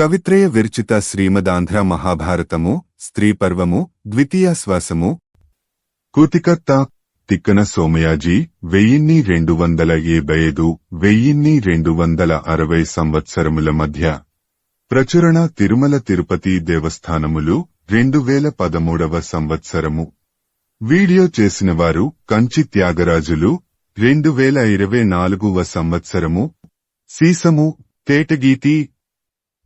కవిత్రయ విరచిత శ్రీమదాంధ్ర మహాభారతము స్త్రీపర్వము ద్వితీయాశ్వాసము. కూతికర్త తిక్కన సోమయాజీ 1275–1260 సంవత్సరముల మధ్య ప్రచురణ తిరుమల తిరుపతి దేవస్థానములు 2013వ సంవత్సరము. వీడియో చేసినవారు కంచి త్యాగరాజులు 2024వ సంవత్సరము. సీసము తేటగీతి.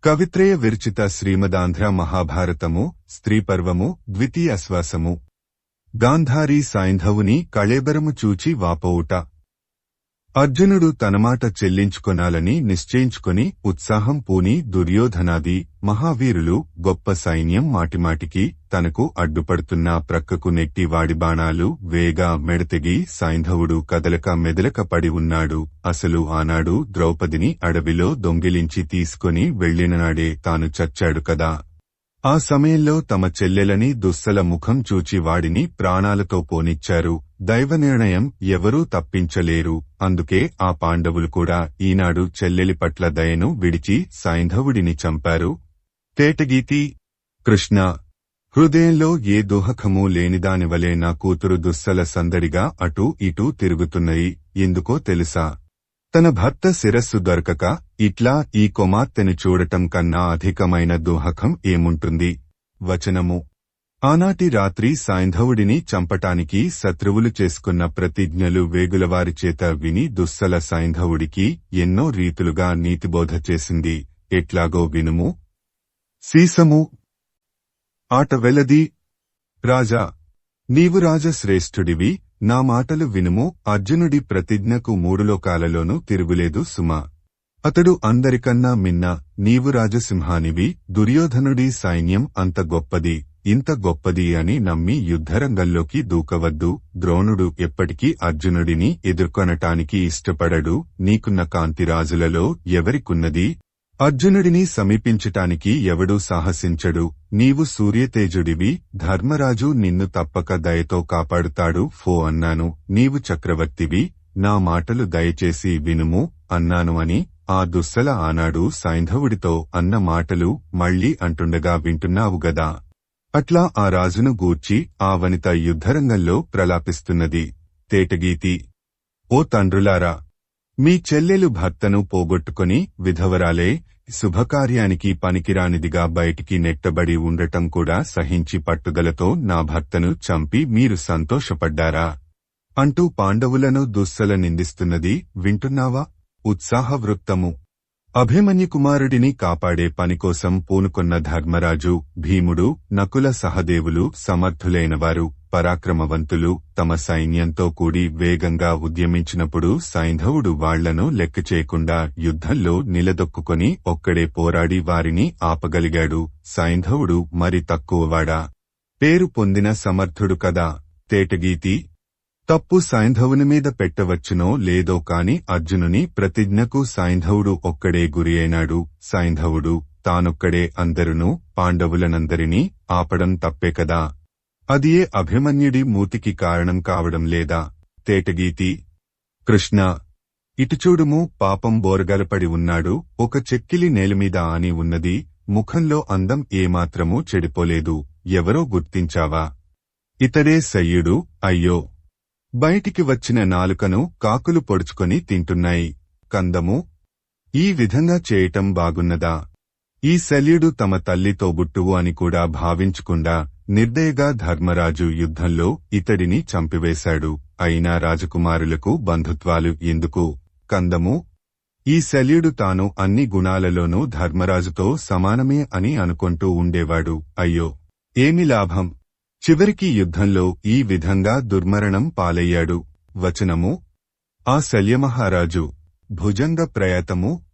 కవిత్రయ విరచిత శ్రీమదాంధ్ర మహాభారతము స్త్రీపర్వము ద్వితీయాశ్వాసము. గాంధారీ సైంధవుని కళేబరము చూచి వాపోవుట. అర్జునుడు తనమాట చెల్లించుకొనాలని నిశ్చయించుకొని ఉత్సాహం పూని దుర్యోధనాది మహావీరులు గొప్ప సైన్యం మాటిమాటికి తనకు అడ్డుపడుతున్న ప్రక్కకు నెట్టి వాడి బాణాలు వేగా మెడతెగి సైంధవుడు కదలక మెదలక పడి ఉన్నాడు. అసలు ఆనాడు ద్రౌపదిని అడవిలో దొంగిలించి తీసుకొని వెళ్లిననాడే తాను చచ్చాడు కదా. ఆ సమయంలో తమ చెల్లెలని దుస్సల ముఖం చూచి వాడిని ప్రాణాలతో పోనిచ్చారు. దైవనిర్ణయం ఎవరూ తప్పించలేరు. అందుకే ఆ పాండవులు కూడా ఈనాడు చెల్లెలి పట్ల దయను విడిచి సైంధవుడిని చంపారు. తేటగీతి. కృష్ణ, హృదయంలో ఏ దుహకమూ లేనిదానివలే నా కూతురు దుస్సల సందడిగా అటూ ఇటూ తిరుగుతున్నది. ఎందుకో తెలుసా? తన భర్త శిరస్సు దొరకక ఇట్లా ఈ కుమార్తెను చూడటం కన్నా అధికమైన దుహకం ఏముంటుంది? వచనము. ఆనాటి రాత్రి సైంధవుడిని చంపటానికి శత్రువులు చేసుకున్న ప్రతిజ్ఞలు వేగులవారిచేత విని దుస్సల సైంధవుడికి ఎన్నో రీతులుగా నీతిబోధ చేసింది. ఎట్లాగో వినుము. సీసము. ఆట వెలది. రాజా, నీవు రాజశ్రేష్ఠుడివి, నా మాటలు వినుము. అర్జునుడి ప్రతిజ్ఞకు మూడు లోకాలలోనూ తిరుగులేదు సుమా. అతడు అందరికన్నా మిన్న. నీవు రాజసింహానివి. దుర్యోధనుడి సైన్యం అంత గొప్పది, ఇంత గొప్పది అని నమ్మి యుద్ధరంగంలోకి దూకవద్దు. ద్రోణుడు ఎప్పటికీ అర్జునుడిని ఎదుర్కొనటానికి ఇష్టపడడు. నీకున్న కాంతిరాజులలో ఎవరికున్నది? అర్జునుడిని సమీపించటానికి ఎవడూ సాహసించడు. నీవు సూర్యతేజుడివి. ధర్మరాజు నిన్ను తప్పక దయతో కాపాడుతాడు ఫో అన్నాను. నీవు చక్రవర్తివి. నా మాటలు దయచేసి వినుము అన్నాను అని ఆ దుస్సల ఆనాడు సైంధవుడితో అన్న మాటలు మళ్లీ అంటుండగా వింటున్నావు గదా. అట్లా ఆ రాజును గూర్చి ఆ వనిత యుద్ధరంగంలో ప్రలాపిస్తున్నది. తేటగీతి. ఓ తండ్రులారా, మీ చెల్లెలు భర్తను పోగొట్టుకొని విధవరాలే శుభకార్యానికి పనికిరానిదిగా బయటికి నెట్టబడి ఉండటం కూడా సహించి పట్టుదలతో నా భర్తను చంపి మీరు సంతోషపడ్డారా అంటూ పాండవులను దుస్సల నిందిస్తున్నది వింటున్నావా? ఉత్సాహవృత్తము. అభిమన్యుకుమారుడిని కాపాడే పనికోసం పూనుకొన్న ధర్మరాజు, భీముడు, నకుల సహదేవులు సమర్థులైనవారు, పరాక్రమవంతులు తమ సైన్యంతో కూడి వేగంగా ఉద్యమించినప్పుడు సైంధవుడు వాళ్లను లెక్కచేయకుండా యుద్ధంలో నిలదొక్కుకొని ఒక్కడే పోరాడి వారిని ఆపగలిగాడు. సైంధవుడు మరి తక్కువవాడా? పేరు పొందిన సమర్థుడు కదా. తేటగీతి. తప్పు సైంధవుని మీద పెట్టవచ్చునో లేదో కాని అర్జునుని ప్రతిజ్ఞకు సైంధవుడు ఒక్కడే గురి అయినాడు. సైంధవుడు తానొక్కడే అందరునూ పాండవులనందరినీ ఆపడం తప్పే కదా. అదియే అభిమన్యుడి మూతికి కారణం కావడం లేదా? తేటగీతి. కృష్ణ, ఇటుచూడుము. పాపం బోరగలపడి ఉన్నాడు. ఒక చెక్కిలి నేలమీద ఆని ఉన్నది. ముఖంలో అందం ఏమాత్రమూ చెడిపోలేదు. ఎవరో గుర్తించావా? ఇతడే శయ్యుడు. అయ్యో, బయటికి వచ్చిన నాలుకను కాకులు పొడుచుకొని తింటున్నాయి. కందము. ఈ విధంగా చేయటం బాగున్నదా? ఈ శల్యుడు తమ తల్లి తోబుట్టువు అని కూడా భావించకుండా నిర్దయగా ధర్మరాజు యుద్ధంలో ఇతడిని చంపివేశాడు. అయినా రాజకుమారులకు బంధుత్వాలు ఎందుకు? కందము. ఈ శల్యుడు తాను అన్ని గుణాలలోనూ ధర్మరాజుతో సమానమే అని అనుకుంటూ ఉండేవాడు. అయ్యో, ఏమి లాభం? చివరికి యుద్ధంలో ఈ విధంగా దుర్మరణం పాలయ్యాడు. వచనము. ఆ శల్యమహారాజు భుజంగ ప్రయాతము.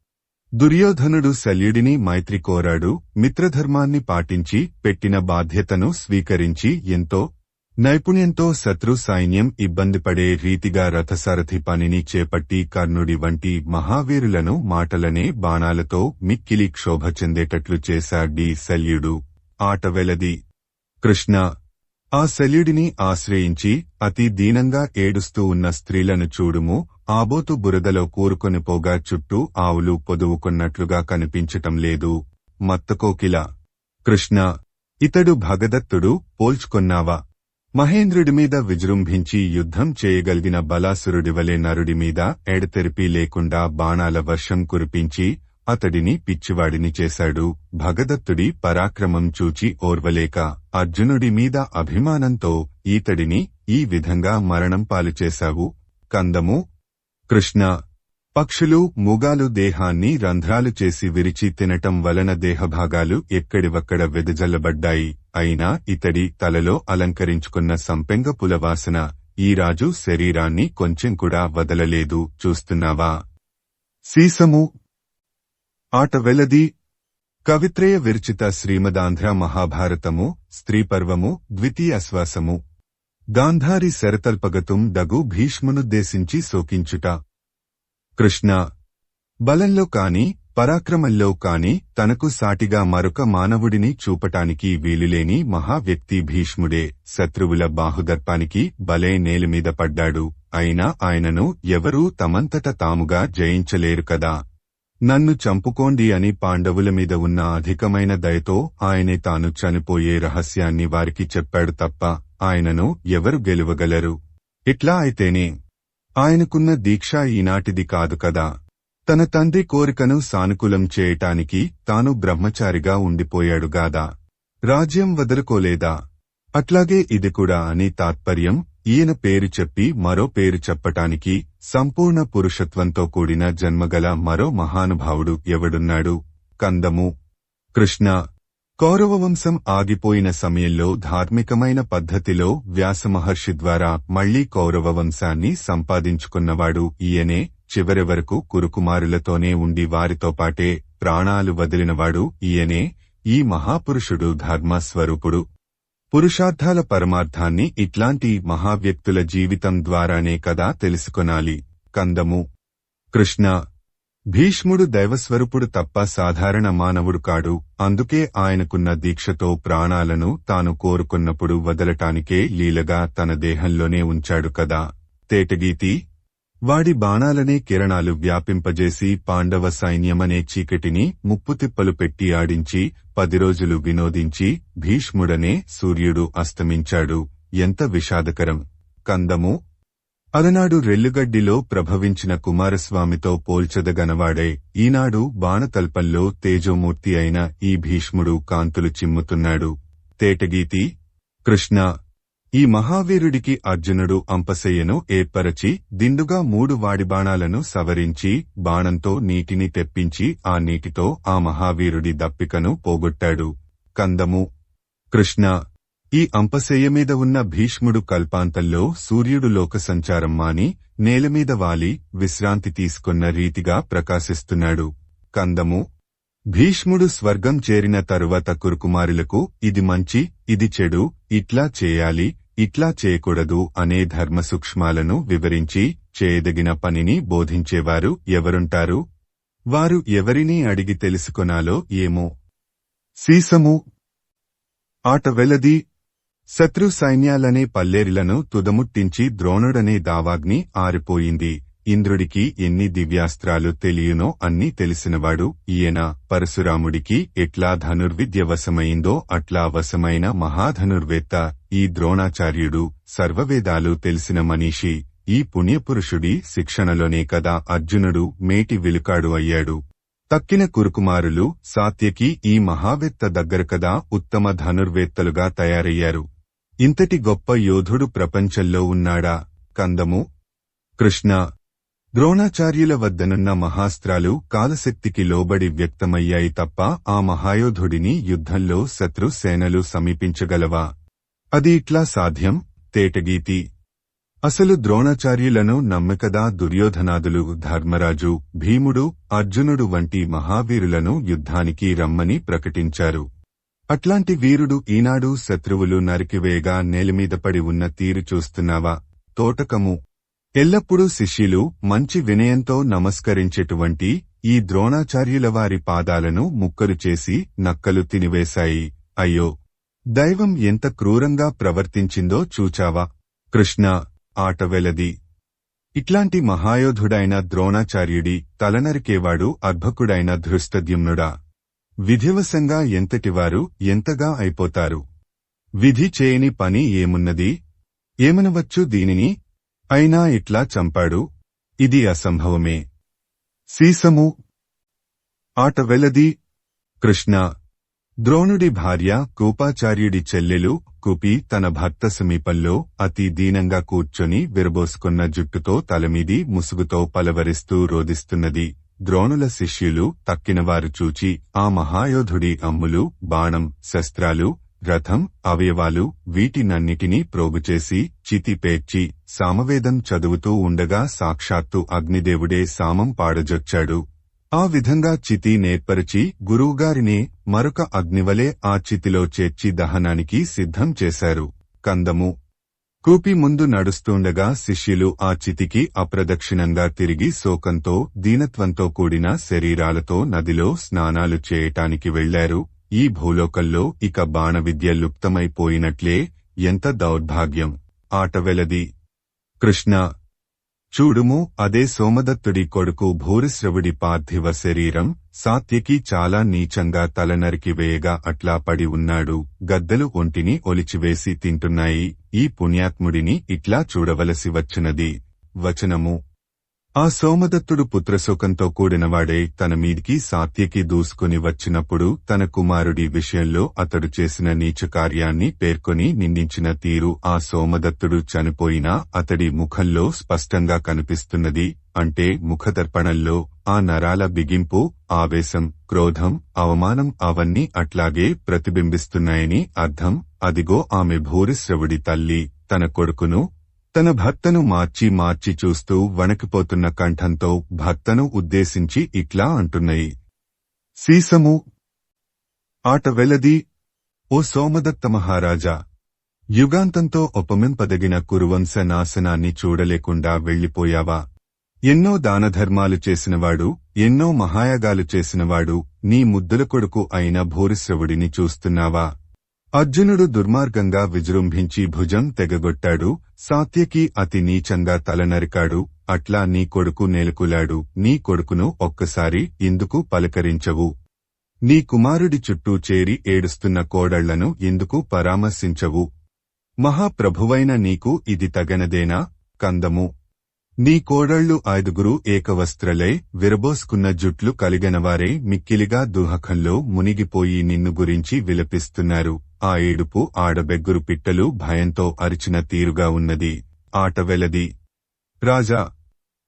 దుర్యోధనుడు శల్యుడిని మైత్రి కోరాడు. మిత్రధర్మాన్ని పాటించి పెట్టిన బాధ్యతను స్వీకరించి ఎంతో నైపుణ్యంతో శత్రు సైన్యం ఇబ్బందిపడే రీతిగా రథసారథి పనిని చేపట్టి కర్ణుడి వంటి మహావీరులను మాటలనే బాణాలతో మిక్కిలి క్షోభ చెందేటట్లు చేశాడీ శల్యుడు. ఆట వెలది. కృష్ణ, ఆ శల్యుడిని ఆశ్రయించి అతి దీనంగా ఏడుస్తూ ఉన్న స్త్రీలను చూడుము. ఆబోతు బురదలో కూరుకొని పోగా చుట్టూ ఆవులు పొదువుకున్నట్లుగా కనిపించటం లేదు. మత్తకోకిల. కృష్ణ: ఇతడు భగదత్తుడు, పోల్చుకొన్నావా? మహేంద్రుడిమీద విజృంభించి యుద్ధం చేయగలిగిన బలాసురుడివలే నరుడిమీద ఎడతెరిపి లేకుండా బాణాల వర్షం కురిపించి అతడిని పిచ్చివాడిని చేశాడు. భగదత్తుడి పరాక్రమం చూచి ఓర్వలేక అర్జునుడి మీద అభిమానంతో ఈతడిని ఈ విధంగా మరణం పాలు చేశావు. కందము. కృష్ణ: పక్షులు, మూగాలు దేహాన్ని రంధ్రాలు చేసి విరిచి తినటం వలన దేహభాగాలు ఎక్కడివక్కడ వెదజల్లబడ్డాయి. అయినా ఇతడి తలలో అలంకరించుకున్న సంపెంగ పులవాసన ఈ రాజు శరీరాన్ని కొంచెం కూడా వదలలేదు. చూస్తున్నావా? సీసము. ఆట వెలది. కవిత్రయ విరచిత శ్రీమదాంధ్ర మహాభారతము స్త్రీపర్వము ద్వితీయాశ్వాసము. గాంధారి శరతల్పగతుం దగు భీష్మునుద్దేశించి శోకించుట. కృష్ణ: బలంలో కాని పరాక్రమంలో కాని తనకు సాటిగా మరొక మానవుడిని చూపటానికి వీలులేని మహావ్యక్తి భీష్ముడే. శత్రువుల బాహుదర్పానికి బలే నేలమీద పడ్డాడు. అయినా ఆయనను ఎవరూ తమంతట తాముగా జయించలేరు కదా. నన్ను చంపుకోండి అని పాండవుల మీద ఉన్న అధికమైన దయతో ఆయనే తాను చనిపోయే రహస్యాన్ని వారికి చెప్పాడు తప్ప ఆయనను ఎవరు గెలువగలరు? ఇట్లా అయితేనే ఆయనకున్న దీక్ష ఈనాటిది కాదు కదా. తన తండ్రి కోరికను సానుకూలం చేయటానికి తాను బ్రహ్మచారిగా ఉండిపోయాడుగాదా. రాజ్యం వదులుకోలేదా? అట్లాగే ఇది కూడా అని తాత్పర్యం. ఈయన పేరు చెప్పి మరో పేరు చెప్పటానికి సంపూర్ణ పురుషత్వంతో కూడిన జన్మగల మరో మహానుభావుడు ఎవడున్నాడు? కందము. కృష్ణ: కౌరవవంశం ఆగిపోయిన సమయంలో ధార్మికమైన పద్ధతిలో వ్యాసమహర్షి ద్వారా మళ్లీ కౌరవవంశాన్ని సంపాదించుకున్నవాడు ఈయనే. చివరి వరకు కురుకుమారులతోనే ఉండి వారితోపాటే ప్రాణాలు వదిలినవాడు ఈయనే. ఈ మహాపురుషుడు ధర్మస్వరూపుడు. పురుషార్థాల పరమార్థాన్ని ఇట్లాంటి మహావ్యక్తుల జీవితం ద్వారానే కదా తెలుసుకొనాలి. కందము. కృష్ణ: భీష్ముడు దైవస్వరూపుడు తప్ప సాధారణ మానవుడు కాడు. అందుకే ఆయనకున్న దీక్షతో ప్రాణాలను తాను కోరుకున్నప్పుడు వదలటానికే లీలగా తన దేహంలోనే ఉంచాడు కదా. తేటగీతి. వాడి బాణాలనే కిరణాలు వ్యాపింపజేసి పాండవ సైన్యమనే చీకటిని ముప్పుతిప్పలు పెట్టి ఆడించి 10 రోజులు వినోదించి భీష్ముడనే సూర్యుడు అస్తమించాడు. ఎంత విషాదకరం. కందము. అలనాడు రెల్లుగడ్డిలో ప్రభవించిన కుమారస్వామితో పోల్చదగనవాడే ఈనాడు బాణతల్పంలో తేజోమూర్తి అయిన ఈ భీష్ముడు కాంతులు చిమ్ముతున్నాడు. తేటగీతి. కృష్ణ: ఈ మహావీరుడికి అర్జునుడు అంపశయ్యను ఏర్పరచి దిండుగా 3 వాడిబాణాలను సవరించి బాణంతో నీటిని తెప్పించి ఆ నీటితో ఆ మహావీరుడి దప్పికను పోగొట్టాడు. కందము. కృష్ణ: ఈ అంపశయ్య మీద ఉన్న భీష్ముడు కల్పాంతంలో సూర్యుడు లోక సంచారం మాని నేలమీద వాలి విశ్రాంతి తీసుకున్న రీతిగా ప్రకాశిస్తున్నాడు. కందము. భీష్ముడు స్వర్గం చేరిన తరువాత కురుకుమారులకు ఇది మంచి, ఇది చెడు, ఇట్లా చేయాలి, ఇట్లా చేయకూడదు అనే ధర్మ సూక్ష్మాలను వివరించి చేయదగిన పనిని బోధించేవారు ఎవరుంటారు? వారు ఎవరిని అడిగి తెలుసుకొనాలో ఏమో. సీసము. ఆట వెలది. శత్రు సైన్యాలనే పల్లేరిలను తుదముట్టించి ద్రోణుడనే దావాగ్ని ఆరిపోయింది. ఇంద్రుడికి ఎన్ని దివ్యాస్త్రాలు తెలియనో అన్నీ తెలిసినవాడు ఈయన. పరశురాముడికి ఎట్లా ధనుర్విద్య వశమైందో అట్లా వశమైన మహాధనుర్వేత్త ఈ ద్రోణాచార్యుడు. సర్వవేదాలు తెలిసిన మనీషి. ఈ పుణ్యపురుషుడి శిక్షణలోనే కదా అర్జునుడు మేటి విలుకాడు అయ్యాడు. తక్కిన కురుకుమారులు సాత్యకి ఈ మహావేత్త దగ్గర కదా ఉత్తమ ధనుర్వేత్తలుగా తయారయ్యారు. ఇంతటి గొప్ప యోధుడు ప్రపంచంలో ఉన్నాడా? కందము. కృష్ణ: ద్రోణాచార్యుల వద్దనున్న మహాస్త్రాలు కాలశక్తికి లోబడి వ్యక్తమయ్యాయి తప్ప ఆ మహాయోధుడిని యుద్ధంలో శత్రు సేనలు సమీపించగలవా? అది ఇట్లా సాధ్యం. తేటగీతి. అసలు ద్రోణాచార్యులను నమ్మకదా దుర్యోధనాదులు, ధర్మరాజు, భీముడు, అర్జునుడు వంటి మహావీరులను యుద్ధానికి రమ్మని ప్రకటించారు. అట్లాంటి వీరుడు ఈనాడు శత్రువులు నరికివేయగా నేలమీద పడి ఉన్న తీరు చూస్తున్నావా? తోటకము. ఎల్లప్పుడూ శిష్యులు మంచి వినయంతో నమస్కరించేటువంటి ఈ ద్రోణాచార్యుల వారి పాదాలను ముక్కలు చేసి నక్కలు తినివేశాయి. అయ్యో, దైవం ఎంత క్రూరంగా ప్రవర్తించిందో చూచావా? కృష్ణ: ఆట వెలది. ఇట్లాంటి మహాయోధుడైన ద్రోణాచార్యుడి తలనరికేవాడు అర్భకుడైన ధృష్టద్యుమ్నుడా? విధివశంగా ఎంతటివారు ఎంతగా అయిపోతారు. విధి చేయని పని ఏమున్నది? ఏమనవచ్చు దీనిని? అయినా ఇట్లా చంపాడు. ఇది అసంభవమే. సీసము. ఆట వెలది. కృష్ణ. ద్రోణుడి భార్య కూపాచార్యుడి చెల్లెలు కుపి తన భర్త సమీపంలో అతి దీనంగా కూర్చొని విరబోసుకున్న జుట్టుతో తలమీది ముసుగుతో పలవరిస్తూ రోదిస్తున్నది. ద్రోణుల శిష్యులు తక్కినవారు చూచి ఆ మహాయోధుడి అమ్ములు, బాణం, శస్త్రాలు, రథం, అవయవాలు వీటినన్నిటినీ ప్రోగుచేసి చితి పేర్చి సామవేదం చదువుతూ ఉండగా సాక్షాత్తు అగ్నిదేవుడే సామం పాడజొచ్చాడు. ఆ విధంగా చితి నేర్పరిచి గురువుగారినే మరొక అగ్నివలే ఆ చితిలో చేర్చి దహనానికి సిద్ధం చేశారు. కందము. కూపి ముందు నడుస్తుండగా శిష్యులు ఆ చితికి అప్రదక్షిణంగా తిరిగి శోకంతో దీనత్వంతో కూడిన శరీరాలతో నదిలో స్నానాలు చేయటానికి వెళ్లారు. ఈ భూలోకంలో ఇక బాణవిద్య లుప్తమైపోయినట్లే. ఎంత దౌర్భాగ్యం. ఆట వెలది. కృష్ణ. చూడుము, అదే సోమదత్తుడి కొడుకు భూరిశ్రవుడి పార్థివ శరీరం సాత్యకి చాలా నీచంగా తలనరికి వేయగా అట్లా పడి ఉన్నాడు. గద్దలు ఒంటిని ఒలిచివేసి తింటున్నాయి. ఈ పుణ్యాత్ముడిని ఇట్లా చూడవలసి వచ్చినది. వచనము. ఆ సోమదత్తుడు పుత్రశోకంతో కూడినవాడై తన మీదికి సాత్యకి దూసుకుని వచ్చినప్పుడు తన కుమారుడి విషయంలో అతడు చేసిన నీచకార్యాన్ని పేర్కొని నిందించిన తీరు ఆ సోమదత్తుడు చనిపోయినా అతడి ముఖంలో స్పష్టంగా కనిపిస్తున్నది. అంటే ముఖదర్పణంలో ఆ నరాల బిగింపు, ఆవేశం, క్రోధం, అవమానం అవన్నీ అట్లాగే ప్రతిబింబిస్తున్నాయని అర్థం. అదిగో ఆమె భూరిశ్రవుడి తల్లి తన కొడుకును, తన భర్తను మార్చి మార్చి చూస్తూ వణికిపోతున్న కంఠంతో భర్తను ఉద్దేశించి ఇట్లా అంటున్నాయి. సీసము. ఆట వెలది. ఓ సోమదత్త మహారాజా! యుగాంతంతో ఉపమింపదగిన కురువంశ నాశనాన్ని చూడలేకుండా వెళ్లిపోయావా? ఎన్నో దానధర్మాలు చేసినవాడు, ఎన్నో మహాయాగాలు చేసినవాడు నీ ముద్దుల కొడుకు అయిన భూరిశ్రవుడిని చూస్తున్నావా? అర్జునుడు దుర్మార్గంగా విజృంభించి భుజం తెగగొట్టాడు. సాత్యకి అతి నీచంగా తలనరికాడు. అట్లా నీ కొడుకు నేలకులాడు. నీ కొడుకును ఒక్కసారి ఇందుకు పలకరించవు? నీ కుమారుడి చుట్టూ చేరి ఏడుస్తున్న కోడళ్లను ఎందుకు పరామర్శించవు? మహాప్రభువైన నీకు ఇది తగనదేనా? కందము. నీ కోడళ్లు 5 ఏకవస్త్రలై విరబోసుకున్న జుట్లు కలిగినవారే మిక్కిలిగా దుహకంలో మునిగిపోయి నిన్ను గురించి విలపిస్తున్నారు. ఆ ఏడుపు ఆడబెగ్గురు పిట్టలు భయంతో అరిచిన తీరుగా ఉన్నది. ఆట వెలది. రాజా!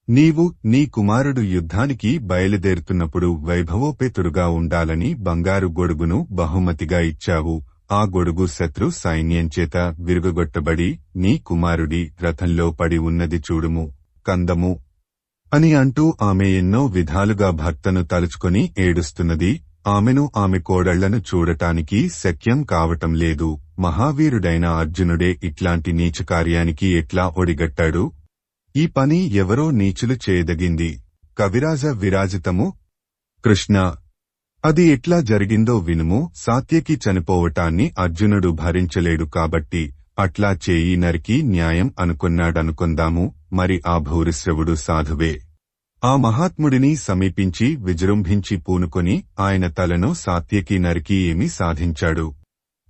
నీవు నీ కుమారుడు యుద్ధానికి బయలుదేరుతున్నప్పుడు వైభవోపేతుడుగా ఉండాలని బంగారు గొడుగును బహుమతిగా ఇచ్చావు. ఆ గొడుగు శత్రు సైన్యంచేత విరుగగొట్టబడి నీ కుమారుడి రథంలో పడి ఉన్నది చూడుము. కందము. అని అంటూ ఆమె ఎన్నో విధాలుగా భర్తను తలుచుకొని ఏడుస్తున్నది. ఆమెను ఆమె కోడళ్లను చూడటానికి శక్యం కావటం లేదు. మహావీరుడైన అర్జునుడే ఇట్లాంటి నీచకార్యానికి ఎట్లా ఒడిగట్టాడు? ఈ పని ఎవరో నీచులు చేయదగింది. కవిరాజ విరాజితము. కృష్ణ. అది ఎట్లా జరిగిందో వినుము. సాత్యకి చనిపోవటాన్ని అర్జునుడు భరించలేడు కాబట్టి అట్లా చేయి నరికి న్యాయం అనుకొన్నాడనుకొందాము. మరి ఆ భూరిశ్రవుడు సాధువే. ఆ మహాత్ముడిని సమీపించి విజృంభించి పూనుకొని ఆయన తలను సాత్యకి నరికి ఏమి సాధించాడు?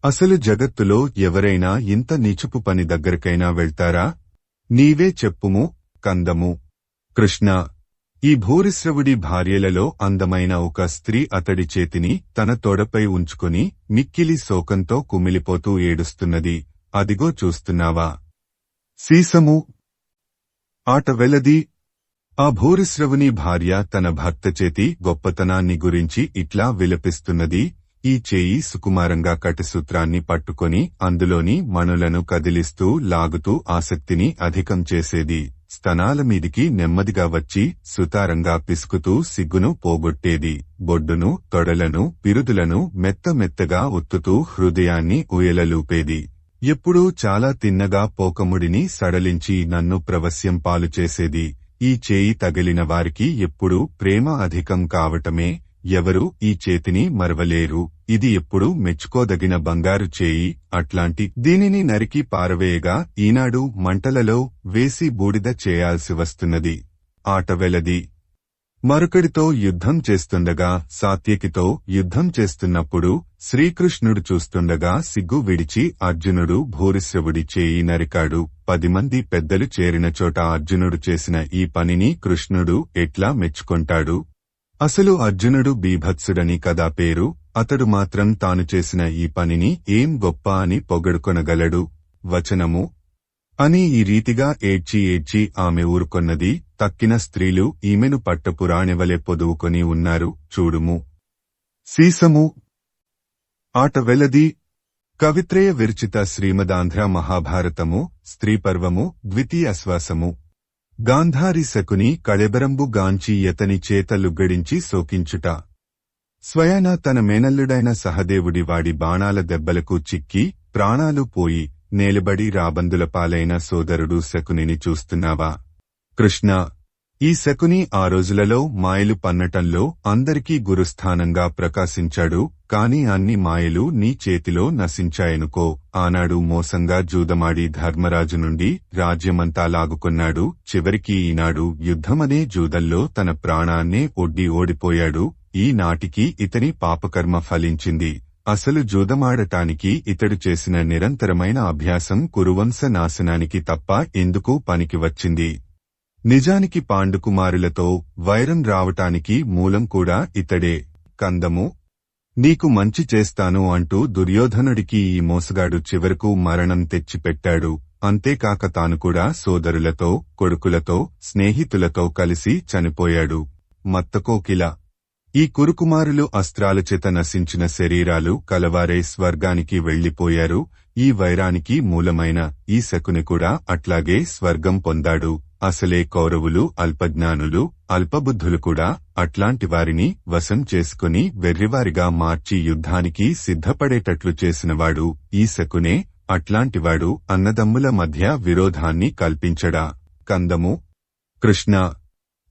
అసలు జగత్తులో ఎవరైనా ఇంత నీచుపు పని దగ్గరకైనా వెళ్తారా? నీవే చెప్పుము. కందము. కృష్ణ. ఈ భూరిశ్రవుడి భార్యలలో అందమైన ఒక స్త్రీ అతడి చేతిని తన తొడపై ఉంచుకొని మిక్కిలి శోకంతో కుమిలిపోతూ ఏడుస్తున్నది. అదిగో చూస్తున్నావా? సీసము. ఆట వెలది. ఆ భూరిశ్రవుని భార్య తన భర్త చేతి గొప్పతనాన్ని గురించి ఇట్లా విలపిస్తున్నది. ఈ చేయి సుకుమారంగా కటిసూత్రాన్ని పట్టుకొని అందులోని మణులను కదిలిస్తూ లాగుతూ ఆసక్తిని అధికం చేసేది. స్తనాల మీదికి నెమ్మదిగా వచ్చి సుతారంగా పిసుకుతూ సిగ్గును పోగొట్టేది. బొడ్డును, తొడలను, పిరుదులను మెత్తమెత్తగా ఒత్తుతూ హృదయాన్ని ఉయలలూపేది. ఎప్పుడూ చాలా తిన్నగా పోకముడిని సడలించి నన్ను ప్రవస్యం పాలు చేసేది. ఈ చేయి తగిలిన వారికి ఎప్పుడూ ప్రేమ అధికం కావటమే. ఎవరూ ఈ చేతిని మరవలేరు. ఇది ఎప్పుడూ మెచ్చుకోదగిన బంగారు చేయి. అట్లాంటి దీనిని నరికి పారవేయగా ఈనాడు మంటలలో వేసి బూడిద చేయాల్సి వస్తున్నది. ఆట వెలది. మరొకడితో యుద్ధం చేస్తుండగా సాత్యకితో యుద్ధం చేస్తున్నప్పుడు శ్రీకృష్ణుడు చూస్తుండగా సిగ్గు విడిచి అర్జునుడు భూరిశ్రవుడి చేయి నరికాడు. 10 మంది పెద్దలు చేరిన చోట అర్జునుడు చేసిన ఈ పనిని కృష్ణుడు ఎట్లా మెచ్చుకొంటాడు? అసలు అర్జునుడు బీభత్సుడని కదా పేరు. అతడు మాత్రం తాను చేసిన ఈ పనిని ఏం గొప్ప అని పొగడుకొనగలడు? వచనము అని ఈ రీతిగా ఏడ్చి ఏడ్చి ఆమె ఊరుకొన్నది. తక్కిన స్త్రీలు ఈమెను పట్టపురాణివలె పొదువుకొని ఉన్నారు. చూడుము. సీసము ఆట వెలది. కవిత్రయ విరచిత శ్రీమదాంధ్ర మహాభారతము స్త్రీపర్వము ద్వితీయాశ్వాసము. గాంధారి శకుని కళెబరంబు గాంచి యతని చేత లుగ్గడించి శోకించుట. స్వయాన తన మేనల్లుడైన సహదేవుడి వాడి బాణాల దెబ్బలకు చిక్కి ప్రాణాలు పోయి నేలబడి రాబందుల పాలైన సోదరుడు శకునిని చూస్తున్నావా? కృష్ణ, ఈ శకుని ఆ రోజులలో మాయలు పన్నటంలో అందరికీ గురుస్థానంగా ప్రకాశించాడు. కాని అన్ని మాయలు నీ చేతిలో నశించాయనుకో. ఆనాడు మోసంగా జూదమాడి ధర్మరాజు నుండి రాజ్యమంతా లాగుకొన్నాడు. చివరికి ఈనాడు యుద్ధమనే జూదంలో తన ప్రాణాన్నే ఒడ్డి ఓడిపోయాడు. ఈనాటికి ఇతని పాపకర్మ ఫలించింది. అసలు జూదమాడటానికి ఇతడు చేసిన నిరంతరమైన అభ్యాసం కురువంశ నాశనానికి తప్ప ఎందుకు పనికి వచ్చింది? నిజానికి పాండుకుమారులతో వైరం రావటానికి మూలం కూడా ఇతడే. కందము, నీకు మంచి చేస్తాను అంటూ దుర్యోధనుడికి ఈ మోసగాడు చివరకు మరణం తెచ్చిపెట్టాడు. అంతేకాక తాను కూడా సోదరులతో, కొడుకులతో, స్నేహితులతో కలిసి చనిపోయాడు. మత్తకోకిల. ఈ కురుకుమారులు అస్త్రాలచేత నశించిన శరీరాలు కలవారే స్వర్గానికి వెళ్లిపోయారు. ఈ వైరానికి మూలమైన ఈ శకుని కూడా అట్లాగే స్వర్గం పొందాడు. అసలే కౌరవులు అల్పజ్ఞానులు, అల్పబుద్ధులు కూడా. అట్లాంటి వారిని వశం చేసుకుని వెర్రివారిగా మార్చి యుద్ధానికి సిద్ధపడేటట్లు చేసినవాడు ఈ శకునే. అట్లాంటివాడు అన్నదమ్ముల మధ్య విరోధాన్ని కల్పించడా? కందము. కృష్ణ,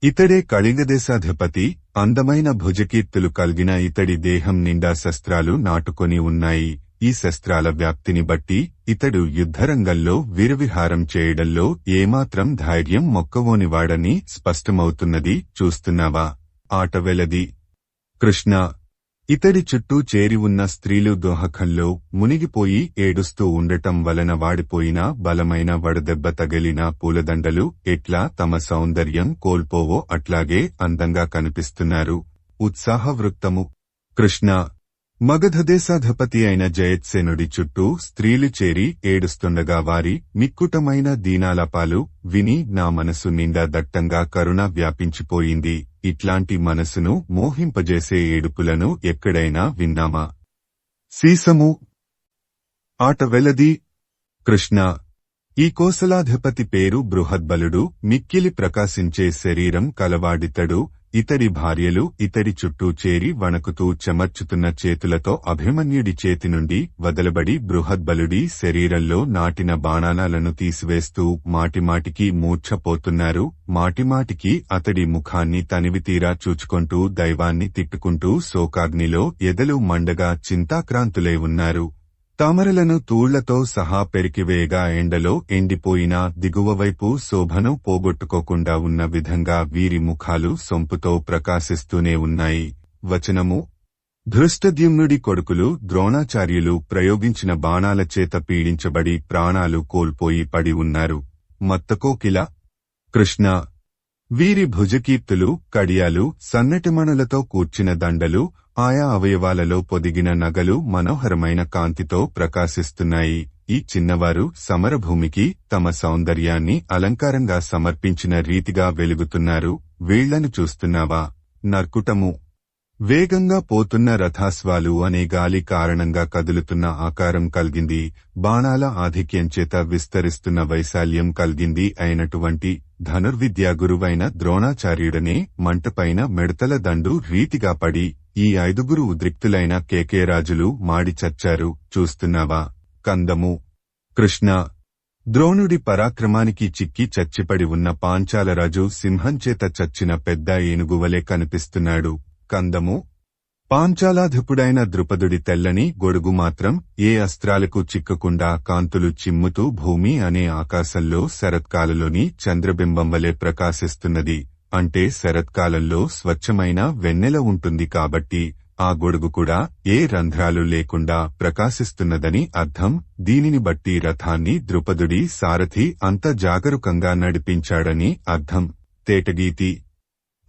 ఇతడే కళింగదేశాధిపతి. అందమైన భుజకీర్తులు కలిగిన ఇతడి దేహం నిండా శస్త్రాలు నాటుకొని ఉన్నాయి. ఈ శస్త్రాల వ్యాప్తిని బట్టి ఇతడు యుద్ధరంగంలో వీరవిహారం చేయడంలో ఏమాత్రం ధైర్యం మొక్కవోనివాడని స్పష్టమవుతున్నది. చూస్తున్నావా? ఆట వెలది. కృష్ణ, ఇతడి చుట్టూ చేరి ఉన్న స్త్రీలు దోహకంలో మునిగిపోయి ఏడుస్తూ ఉండటం వలన వాడిపోయిన బలమైన వడదెబ్బ తగిలిన పూలదండలు ఎట్లా తమ సౌందర్యం కోల్పోవో అట్లాగే అందంగా కనిపిస్తున్నారు. ఉత్సాహవృత్తము. కృష్ణ, మగధదేశాధిపతి అయిన జయత్సేనుడి చుట్టూ స్త్రీలు చేరి ఏడుస్తుండగా వారి మిక్కుటమైన దీనాలపాలు విని నా మనసు నిండా దట్టంగా కరుణ వ్యాపించిపోయింది. ఇట్లాంటి మనసును మోహింపజేసే ఏడుపులను ఎక్కడైనా విన్నామా? సీసము ఆట వెలది. కృష్ణ, ఈ కోసలాధిపతి పేరు బృహద్బలుడు. మిక్కిలి ప్రకాశించే శరీరం కలవాడితడు. ఇతడి భార్యలు ఇతడి చుట్టూ చేరి వణకుతూ చెమర్చుతున్న చేతులతో అభిమన్యుడి చేతి నుండి వదలబడి బృహద్బలుడి శరీరంలో నాటిన బాణాలను తీసివేస్తూ మాటిమాటికి మూర్ఛపోతున్నారు. మాటిమాటికి అతడి ముఖాన్ని తనివితీరా చూచుకుంటూ దైవాన్ని తిట్టుకుంటూ శోకాగ్నిలో ఎదలు మండగా చింతాక్రాంతులై ఉన్నారు. తామరలను తూళ్లతో సహా పెరికివేయగా ఎండలో ఎండిపోయిన దిగువవైపు శోభను పోగొట్టుకోకుండా ఉన్న విధంగా వీరి ముఖాలు సొంపుతో ప్రకాశిస్తూనే ఉన్నాయి. వచనము. ధృష్టద్యుమ్నుడి కొడుకులు ద్రోణాచార్యులు ప్రయోగించిన బాణాల చేత పీడించబడి ప్రాణాలు కోల్పోయి పడి ఉన్నారు. మత్తకోకిల. కృష్ణ, వీరి భుజకీర్తులు, కడియాలు, సన్నటిమణులతో కూర్చిన దండలు, ఆయా అవయవాలలో పొదిగిన నగలు మనోహరమైన కాంతితో ప్రకాశిస్తున్నాయి. ఈ చిన్నవారు సమరభూమికి తమ సౌందర్యాన్ని అలంకారంగా సమర్పించిన రీతిగా వెలుగుతున్నారు. వీళ్లను చూస్తున్నావా? నర్కుటము. వేగంగా పోతున్న రథాశ్వాలు అనే గాలి కారణంగా కదులుతున్న ఆకారం కలిగింది. బాణాల ఆధిక్యం చేత విస్తరిస్తున్న వైశాల్యం కలిగింది అయినటువంటి ధనుర్విద్యా గురువైన ద్రోణాచార్యుడనే మంటపైన మిడతల దండు రీతిగా పడి ఈ 5 ఉద్రిక్తులైన కేకేరాజులు మాడి చచ్చారు. చూస్తున్నావా? కందము. కృష్ణ, ద్రోణుడి పరాక్రమానికి చిక్కి చచ్చిపడి ఉన్న పాంచాలరాజు సింహంచేత చచ్చిన పెద్ద ఏనుగువలే కనిపిస్తున్నాడు. కందము. పాంచాలాధిపుడైన ద్రుపదుడి తెల్లని గొడుగు మాత్రం ఏ అస్త్రాలకు చిక్కకుండా కాంతులు చిమ్ముతూ భూమి అనే ఆకాశంలో శరత్కాలలోని చంద్రబింబం వలె ప్రకాశిస్తున్నది. అంటే శరత్కాలంలో స్వచ్ఛమైన వెన్నెల ఉంటుంది కాబట్టి ఆ గొడుగు కూడా ఏ రంధ్రాలు లేకుండా ప్రకాశిస్తున్నదని అర్థం. దీనిని బట్టి రథాన్ని ద్రుపదుడి సారథి అంత జాగరూకంగా నడిపించాడని అర్థం. తేటగీతి.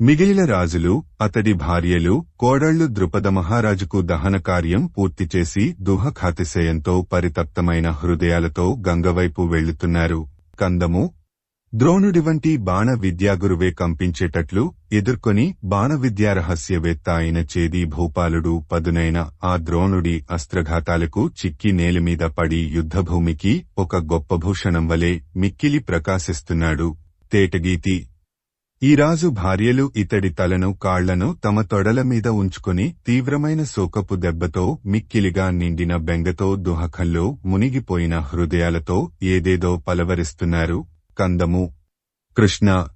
మిగిలిన రాజులు, అతడి భార్యలు, కోడళ్లు ద్రుపద మహారాజుకు దహన కార్యం పూర్తిచేసి దుఃఖాతిశయంతో పరితప్తమైన హృదయాలతో గంగవైపు వెళ్లుతున్నారు. కందము. ద్రోణుడి వంటి బాణ విద్యాగురువే కంపించేటట్లు ఎదుర్కొని బాణవిద్యారహస్యవేత్త అయిన చేది భూపాలుడు పదునైన ఆ ద్రోణుడి అస్త్రఘాతాలకు చిక్కి నేలమీద పడి యుద్ధభూమికి ఒక గొప్ప భూషణం వలె మిక్కిలి ప్రకాశిస్తున్నాడు. తేటగీతి. ఈ రాజు భార్యలు ఇతడి తలను కాళ్లను తమ తొడల మీద ఉంచుకుని తీవ్రమైన శోకపు దెబ్బతో మిక్కిలిగా నిండిన బెంగతో దుఃఖంలో మునిగిపోయిన హృదయాలతో ఏదేదో పలవరిస్తున్నారు. కందము. కృష్ణ.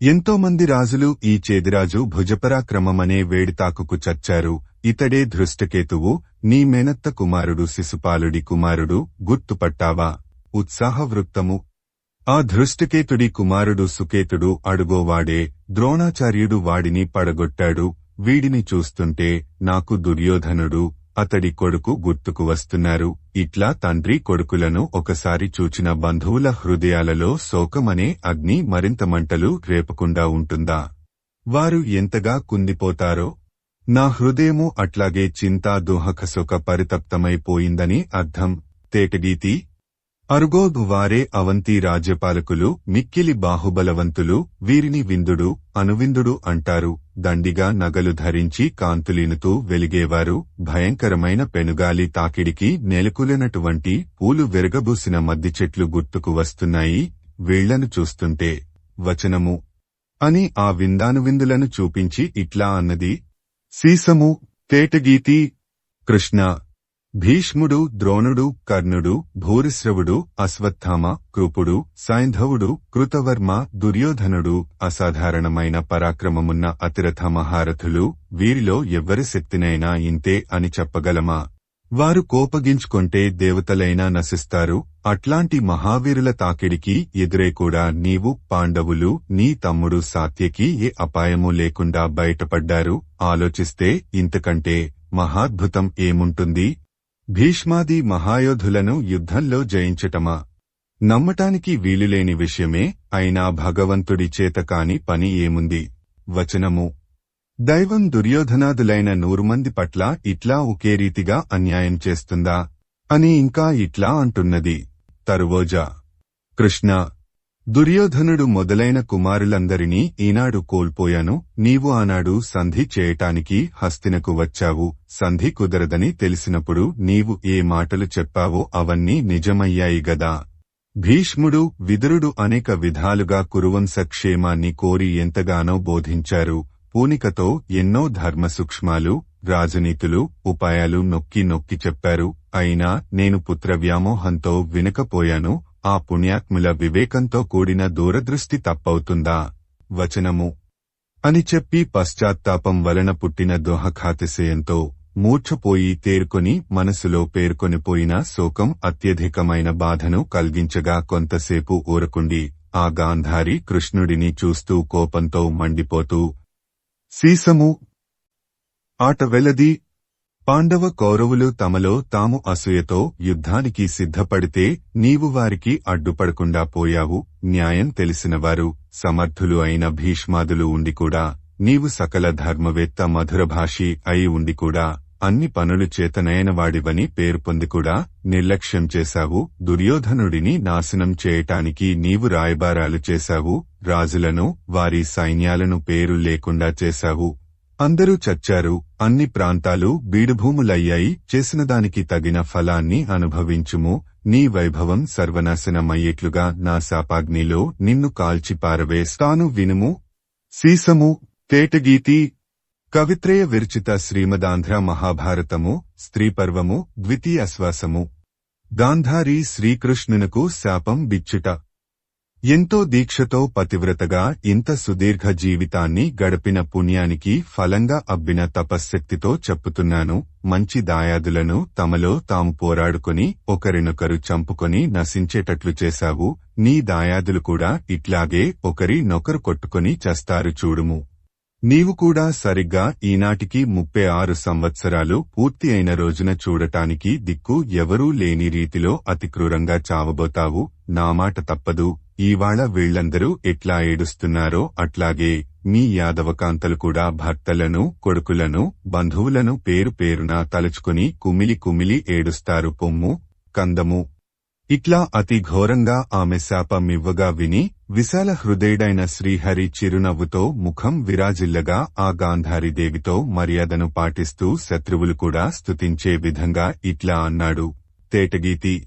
ఎంతోమంది రాజులు ఈ చేదిరాజు భుజపరాక్రమమనే వేడితాకుకు చచ్చారు. ఇతడే ధృష్టకేతువు, నీ మేనత్త కుమారుడు శిశుపాలుడి కుమారుడు, గుర్తుపట్టావా? ఉత్సాహవృత్తము. ఆ ధృష్టకేతుడి కుమారుడు సుకేతుడు అడుగోవాడే. ద్రోణాచార్యుడు వాడిని పడగొట్టాడు. వీడిని చూస్తుంటే నాకు దుర్యోధనుడు, అతడి కొడుకు గుర్తుకు వస్తున్నారు. ఇట్లా తండ్రి కొడుకులను ఒకసారి చూచిన బంధువుల హృదయాలలో శోకమనే అగ్ని మరింత మంటలు రేపకుండా ఉంటుందా? వారు ఎంతగా కుందిపోతారో. నా హృదయము అట్లాగే చింతా దుఃఖశోక పరితప్తమైపోయిందని అర్థం. తేటగీతి. అరుగోద్ వారే అవంతి రాజ్యపాలకులు, మిక్కిలి బాహుబలవంతులు. వీరిని విందుడు, అనువిందుడు అంటారు. దండిగా నగలు ధరించి కాంతులీనుతూ వెలిగేవారు. భయంకరమైన పెనుగాలి తాకిడికి నెలకొలినటువంటి పూలు విరగబూసిన మద్ది చెట్లు గుర్తుకు వస్తున్నాయి వీళ్లను చూస్తుంటే. వచనము. అని ఆ విందానువిందులను చూపించి ఇట్లా అన్నది. సీసము. తేటగీతి. కృష్ణ. భీష్ముడు, ద్రోణుడు, కర్ణుడు, భూరిశ్రవుడు, అశ్వత్థామ, కృపుడు, సైంధవుడు, కృతవర్మ, దుర్యోధనుడు అసాధారణమైన పరాక్రమమున్న అతిరథ మహారథులు. వీరిలో ఎవ్వరి శక్తినైనా ఇంతే అని చెప్పగలమా? వారు కోపగించుకొంటే దేవతలైనా నశిస్తారు. అట్లాంటి మహావీరుల తాకిడికి ఎదురే కూడా నీవు, పాండవులు, నీ తమ్ముడు సాత్యకి ఏ అపాయమూ లేకుండా బయటపడ్డారు. ఆలోచిస్తే ఇంతకంటే మహాద్భుతం ఏముంటుంది? భీష్మాది మహాయోధులను యుద్ధంలో జయించటమా? నమ్మటానికి వీలులేని విషయమే. అయినా భగవంతుడి చేతకాని పని ఏముంది? వచనము. దైవం దుర్యోధనాదులైన 100 మంది పట్ల ఇట్లా ఒకే రీతిగా అన్యాయం చేస్తుందా అని ఇంకా ఇట్లా అంటున్నది. తరువోజా. కృష్ణ. దుర్యోధనుడు మొదలైన కుమారులందరినీ ఈనాడు కోల్పోయాను. నీవు ఆనాడు సంధి చేయటానికి హస్తినకు వచ్చావు. సంధి కుదరదని తెలిసినప్పుడు నీవు ఏ మాటలు చెప్పావో అవన్నీ నిజమయ్యాయి గదా. భీష్ముడు, విదురుడు అనేక విధాలుగా కురువంశ క్షేమాన్ని కోరి ఎంతగానో బోధించారు. పూనికతో ఎన్నో ధర్మ సూక్ష్మాలు, రాజనీతులు, ఉపాయాలు నొక్కి నొక్కి చెప్పారు. అయినా నేను పుత్ర వ్యామోహంతో వినకపోయాను. ఆ పుణ్యాత్ముల వివేకంతో కూడిన దూరదృష్టి తప్పవుతుందా? వచనము. అని చెప్పి పశ్చాత్తాపం వలన పుట్టిన దుఃఖాతిశయంతో మూర్ఛపోయి తేరుకొని మనసులో పేర్కొనిపోయిన శోకం అత్యధికమైన బాధను కలిగించగా కొంతసేపు ఊరకుండి ఆ గాంధారి కృష్ణుడిని చూస్తూ కోపంతో మండిపోతూ సీసము. ఆట వెలది. పాండవ కౌరవులు తమలో తాము అసూయతో యుద్ధానికి సిద్ధపడితే నీవు వారికి అడ్డుపడకుండా పోయావు. న్యాయం తెలిసినవారు, సమర్థులు అయిన భీష్మాదులు ఉండి కూడా, నీవు సకల ధర్మవేత్త మధురభాషి అయి ఉండి కూడా, అన్ని పనులు చేతనైనవాడివని పేరు పొంది కూడా నిర్లక్ష్యం చేశావు. దుర్యోధనుడిని నాశనం చేయటానికి నీవు రాయబారాలు చేశావు. రాజులను, వారి సైన్యాలను పేరు లేకుండా చేశావు. అందరూ చచ్చారు. అన్ని ప్రాంతాలు బీడుభూములయ్యాయి. చేసినదానికి తగిన ఫలాన్ని అనుభవించుము. నీ వైభవం సర్వనాశనమయ్యేట్లుగా నా శాపాగ్నిలో నిన్ను కాల్చిపారవేస్తాను వినుము. సీసము. తేటగీతి. కవిత్రయ విరచిత శ్రీమదాంధ్ర మహాభారతము స్త్రీపర్వము ద్వితీయాశ్వాసము. గాంధారి శ్రీకృష్ణునకు శాపం బిచ్చుట. ఎంతో దీక్షతో పతివ్రతగా ఇంత సుదీర్ఘ జీవితాన్ని గడిపిన పుణ్యానికి ఫలంగా అబ్బిన తపశ్శక్తితో చెప్పుతున్నాను. మంచి దాయాదులను తమలో తాము పోరాడుకొని ఒకరినొకరు చంపుకొని నశించేటట్లు చేశావు. నీ దాయాదులు కూడా ఇట్లాగే ఒకరి నొకరు కొట్టుకొని చస్తారు చూడుము. నీవు కూడా సరిగ్గా ఈనాటికి 36 సంవత్సరాలు పూర్తి అయిన రోజున చూడటానికి దిక్కు ఎవరూ లేని రీతిలో అతి క్రూరంగా చావబోతావు. నా మాట తప్పదు. ఈవాళ వీళ్లందరూ ఎట్లా ఏడుస్తున్నారో అట్లాగే మీ యాదవకాంతలు కూడా భర్తలను, కొడుకులను, బంధువులను పేరు పేరున తలుచుకుని కుమిలి కుమిలి ఏడుస్తారు పొమ్ము, కందము. ఇట్లా అతి ఘోరంగా ఆమె శాపమివ్వగా విని విశాల హృదయుడైన శ్రీహరి చిరునవ్వుతో ముఖం విరాజిల్లగా ఆ గాంధారీదేవితో మర్యాదను పాటిస్తూ శత్రువులు కూడా స్తుతించే విధంగా ఇట్లా అన్నాడు. తేటగీతి.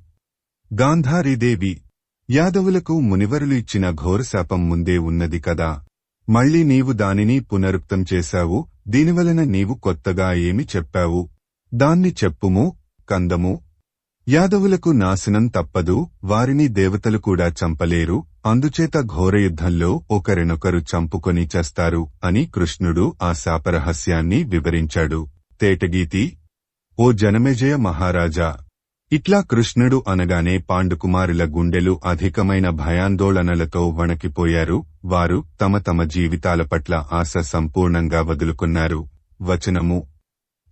గాంధారీదేవి, యాదవులకు మునివరులు ఇచ్చిన ఘోరశాపం ముందే ఉన్నది కదా. మళ్ళీ నీవు దానిని పునరుక్తం చేశావు. దీనివలన నీవు కొత్తగా ఏమి చెప్పావు? దాన్ని చెప్పుము, కందము. యాదవులకు నాశనం తప్పదు. వారిని దేవతలు కూడా చంపలేరు. అందుచేత ఘోరయుద్ధంలో ఒకరినొకరు చంపుకొని చస్తారు అని కృష్ణుడు ఆ శాపరహస్యాన్ని వివరించాడు. తేటగీతి. ఓ జనమేజయ మహారాజా, ఇట్లా కృష్ణుడు అనగానే పాండుకుమారుల గుండెలు అధికమైన భయాందోళనలతో వణకిపోయారు. వారు తమ తమ జీవితాల పట్ల ఆశ సంపూర్ణంగా వదులుకున్నారు. వచనము.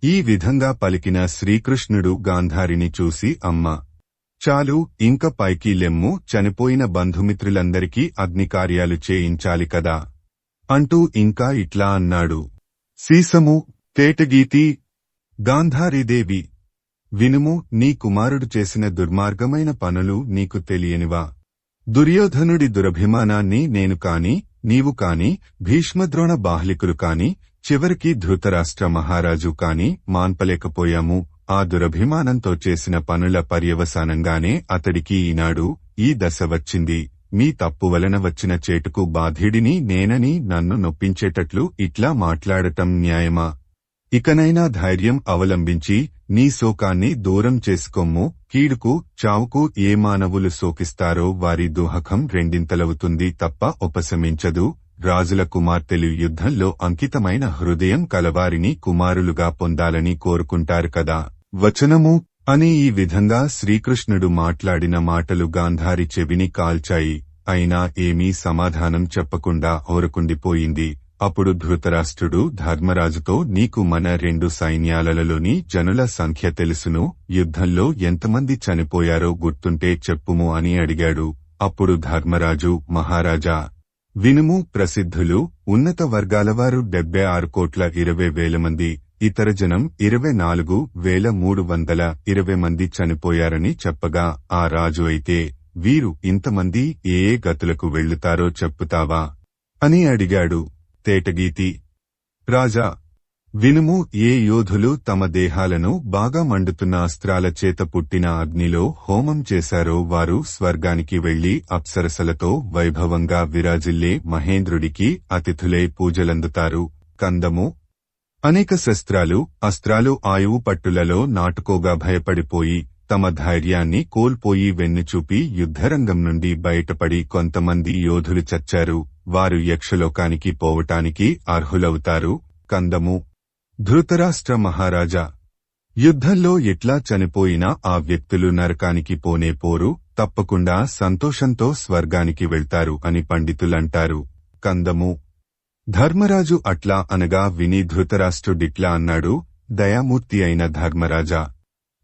ఈ విధంగా పలికిన శ్రీకృష్ణుడు గాంధారిని చూసి, అమ్మా, చాలు, ఇంక పైకి లెమ్ము, చనిపోయిన బంధుమిత్రులందరికీ అగ్నికార్యాలు చేయించాలి కదా అంటూ ఇంకా ఇట్లా అన్నాడు. సీసము. తేటగీతి. గాంధారీదేవి, వినుము, నీ కుమారుడు చేసిన దుర్మార్గమైన పనులు నీకు తెలియనివా? దుర్యోధనుడి దురభిమానాన్ని నేను కాని, నీవు కాని, భీష్మద్రోణ బాహ్లికులు కాని, చివరికి ధృతరాష్ట్ర మహారాజు కాని మాన్పలేకపోయాము. ఆ దురభిమానంతో చేసిన పనుల పర్యవసానంగానే అతడికి ఈనాడు ఈ దశ వచ్చింది. మీ తప్పు వలన వచ్చిన చేటుకు బాధ్యుడిని నేనని నన్ను నొప్పించేటట్లు ఇట్లా మాట్లాడటం న్యాయమా? ఇకనైనా ధైర్యం అవలంబించి నీ శోకాన్ని దూరం చేసుకోమ్ము. కీడుకు, చావుకు ఏ మానవులు శోకిస్తారో వారి దుహకం రెండింతలవుతుంది తప్ప ఉపశమించదు. రాజుల కుమార్తెలు యుద్ధంలో అంకితమైన హృదయం కలవారిని కుమారులుగా పొందాలని కోరుకుంటారు కదా. వచనము. అని ఈ విధంగా శ్రీకృష్ణుడు మాట్లాడిన మాటలు గాంధారి చెవిని కాల్చాయి. అయినా ఏమీ సమాధానం చెప్పకుండా ఓరకుండిపోయింది. అప్పుడు ధృతరాష్ట్రుడు ధర్మరాజుతో, నీకు మన 2 సైన్యాలలోని జనుల సంఖ్య తెలుసును. యుద్ధంలో ఎంతమంది చనిపోయారో గుర్తుంటే చెప్పుము అని అడిగాడు. అప్పుడు ధర్మరాజు, మహారాజా, వినుము, ప్రసిద్ధులు, ఉన్నత వర్గాలవారు 76,20,000 మంది, ఇతర జనం 24,320 మంది చనిపోయారని చెప్పగా ఆ రాజు అయితే, వీరు ఇంతమంది ఏ ఏ గతులకు వెళ్లుతారో చెప్పుతావా అని అడిగాడు. తేటగీతి. రాజా, వినుము, ఏ యోధులు తమ దేహాలను బాగా మండుతున్న అస్త్రాల చేత పుట్టిన అగ్నిలో హోమం చేశారో వారు స్వర్గానికి వెళ్లి అప్సరసలతో వైభవంగా విరాజిల్లే మహేంద్రుడికి అతిథులై పూజలందుతారు. కందము. అనేక శస్త్రాలు, అస్త్రాలు ఆయువు పట్టులలో నాటుకోగా భయపడిపోయి తమ ధైర్యాన్ని కోల్పోయి వెన్నుచూపి యుద్ధరంగం నుండి బయటపడి కొంతమంది యోధులు చచ్చారు. వారు యక్షలోకానికి పోవటానికి అర్హులవుతారు. కందము. ధృతరాష్ట్ర మహారాజా, యుద్ధంలో ఎట్లా చనిపోయినా ఆ వ్యక్తులు నరకానికి పోనే పోరు, తప్పకుండా సంతోషంతో స్వర్గానికి వెళ్తారు అని పండితులంటారు. కందము. ధర్మరాజు అట్లా అనగా విని ధృతరాష్ట్రుడిట్లా అన్నాడు. దయామూర్తి అయిన ధర్మరాజా,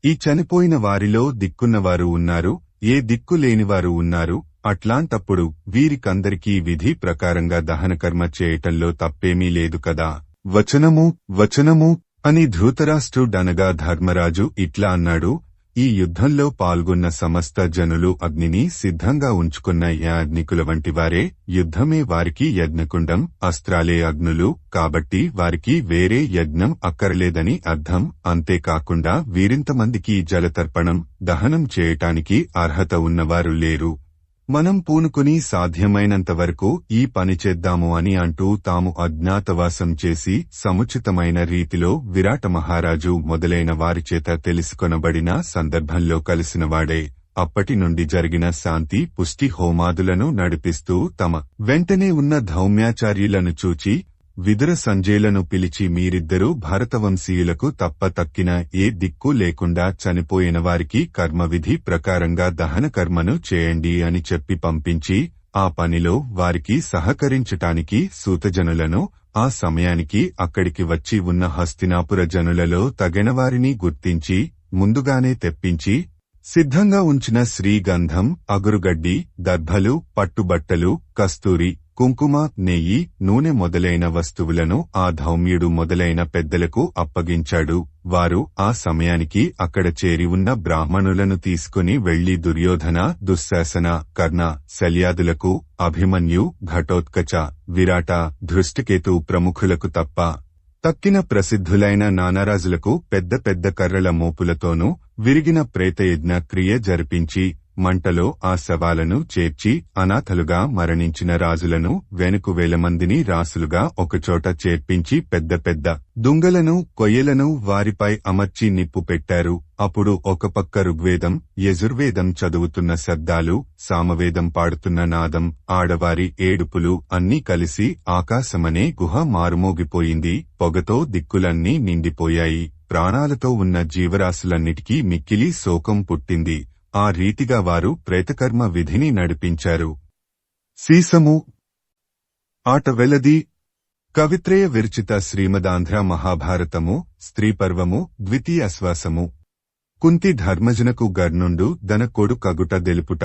ఈ చనిపోయిన వారిలో దిక్కున్నవారు ఉన్నారు, ఏ దిక్కు లేనివారు ఉన్నారు. అట్లాంటప్పుడు వీరికందరికీ విధి ప్రకారంగా దహనకర్మ చేయటంలో తప్పేమీ లేదు కదా. వచనము అని ధృతరాష్ట్రుడనగా ధర్మరాజు ఇట్లా అన్నాడు. ఈ యుద్ధంలో పాల్గొన్న సమస్త జనులు అగ్నిని సిద్ధంగా ఉంచుకున్న యాజ్ఞికుల వంటివారే. యుద్ధమే వారికి యజ్ఞకుండం, అస్త్రాలే అగ్నులు. కాబట్టి వారికి వేరే యజ్ఞం అక్కర్లేదని అర్థం. అంతేకాకుండా వీరింతమందికి జలతర్పణం, దహనం చేయటానికి అర్హత ఉన్నవారు లేరు. మనం పూనుకుని సాధ్యమైనంతవరకు ఈ పని చేద్దాము అని అంటూ తాము అజ్ఞాతవాసం చేసి సముచితమైన రీతిలో విరాట మహారాజు మొదలైన వారిచేత తెలుసుకొనబడిన సందర్భంలో కలిసినవాడే. అప్పటి నుండి జరిగిన శాంతి పుష్టి హోమాదులను నడిపిస్తూ తమ వెంటనే ఉన్న ధౌమ్యాచార్యులను చూచి విదుర సంజయులను పిలిచి మీరిద్దరూ భరతవంశీయులకు తప్ప తక్కిన ఏ దిక్కు లేకుండా చనిపోయిన వారికి కర్మవిధి ప్రకారంగా దహన కర్మను చేయండి అని చెప్పి పంపించి ఆ పనిలో వారికి సహకరించటానికి సూతజనులను ఆ సమయానికి అక్కడికి వచ్చి ఉన్న హస్తినాపుర జనులలో తగినవారిని గుర్తించి ముందుగానే తెప్పించి సిద్ధంగా ఉంచిన శ్రీగంధం అగురుగడ్డి దర్భలు పట్టుబట్టలు కస్తూరి కుంకుమ నెయ్యి నూనె మొదలైన వస్తువులను ఆ ధౌమ్యుడు మొదలైన పెద్దలకు అప్పగించాడు. వారు ఆ సమయానికి అక్కడ చేరి ఉన్న బ్రాహ్మణులను తీసుకుని వెళ్లి దుర్యోధన దుశ్శాసన కర్ణ శల్యాదులకు అభిమన్యు ఘటోత్కచ విరాట ధృష్టకేతు ప్రముఖులకు తప్ప తక్కిన ప్రసిద్ధులైన నానారాజులకు పెద్ద పెద్ద కర్రల మోపులతోనూ విరిగిన ప్రేతయజ్ఞ క్రియ జరిపించి మంటలో ఆ శవాలను చేర్చి అనాథలుగా మరణించిన రాజులను వెనుకువేల మందిని రాసులుగా ఒకచోట చేర్పించి పెద్ద పెద్ద దుంగలను కొయ్యలను వారిపై అమర్చి నిప్పు పెట్టారు. అప్పుడు ఒక పక్క ఋగ్వేదం యజుర్వేదం చదువుతున్న శబ్దాలు సామవేదం పాడుతున్న నాదం ఆడవారి ఏడుపులు అన్నీ కలిసి ఆకాశమనే గుహ మారుమోగిపోయింది. పొగతో దిక్కులన్నీ నిండిపోయాయి. ప్రాణాలతో ఉన్న జీవరాశులన్నిటికీ మిక్కిలి శోకం పుట్టింది. ఆ రీతిగా వారు ప్రేతకర్మ విధిని నడిపించారు. సీసము ఆట వెలది కవిత్రయ విరచిత శ్రీమదాంధ్ర మహాభారతము స్త్రీపర్వము ద్వితీయ శ్వాసము కుంతి ధర్మజనకు గర్నుండు దన కొడు కగుట దెలుపుట.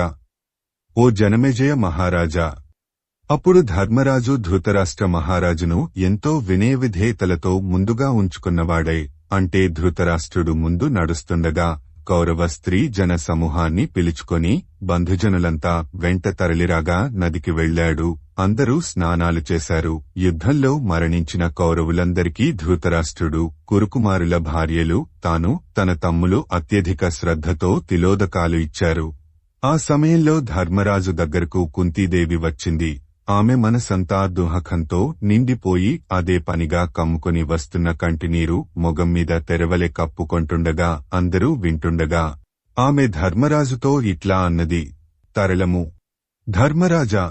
ఓ జనమేజయ మహారాజా! అప్పుడు ధర్మరాజు ధృతరాష్ట్ర మహారాజును ఎంతో వినయవిధేయతలతో ముందుగా ఉంచుకున్నవాడై అంటే ధృతరాష్ట్రుడు ముందు నడుస్తుండగా కౌరవ స్త్రీ జన సమూహాన్ని పిలుచుకొని బంధుజనులంతా వెంట తరలిరాగా నదికి వెళ్లాడు. అందరూ స్నానాలు చేశారు. యుద్ధంలో మరణించిన కౌరవులందరికీ ధృతరాష్ట్రుడు కురుకుమారుల భార్యలు తాను తన తమ్ములు అత్యధిక శ్రద్ధతో తిలోదకాలు ఇచ్చారు. ఆ సమయంలో ధర్మరాజు దగ్గరకు కుంతీదేవి వచ్చింది. ఆమె మనసంతా దుఃఖంతో నిండిపోయి అదే పనిగా కమ్ముకొని వస్తున్న కంటినీరు మొగం మీద తెరవలే కప్పుకొంటుండగా అందరూ వింటుండగా ఆమె ధర్మరాజుతో ఇట్లా అన్నది. తరళము ధర్మరాజా,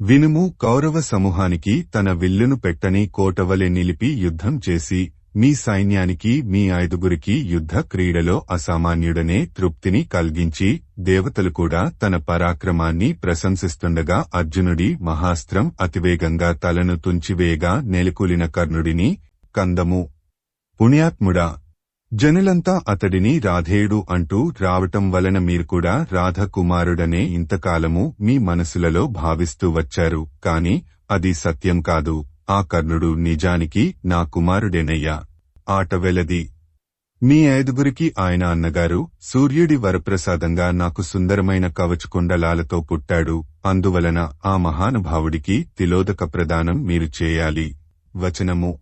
వినుము. కౌరవ సమూహానికి తన విల్లును పెట్టని కోటవలె నిలిపి యుద్ధం చేసి మీ సైన్యానికి మీ 5గురికి యుద్ధ క్రీడలో అసామాన్యుడనే తృప్తిని కలిగించి దేవతలు కూడా తన పరాక్రమాన్ని ప్రశంసిస్తుండగా అర్జునుడి మహాస్త్రం అతివేగంగా తలను తుంచివేయగా నెలకూలిన కర్ణుడిని కందము పుణ్యాత్ముడా, జనులంతా అతడిని రాధేయుడు అంటూ రావటం వలన మీరు కూడా రాధకుమారుడనే ఇంతకాలము మీ మనసులలో భావిస్తూ వచ్చారు. కాని అది సత్యం కాదు. ఆ కర్ణుడు నిజానికి నా కుమారుడేనయ్యా. ఆట వెలది. మీ 5గురికి ఆయన అన్నగారు సూర్యుడి వరప్రసాదంగా నాకు సుందరమైన కవచకుండలాలతో పుట్టాడు. అందువలన ఆ మహానుభావుడికి తిలోదక ప్రదానం మీరు చేయాలి. వచనము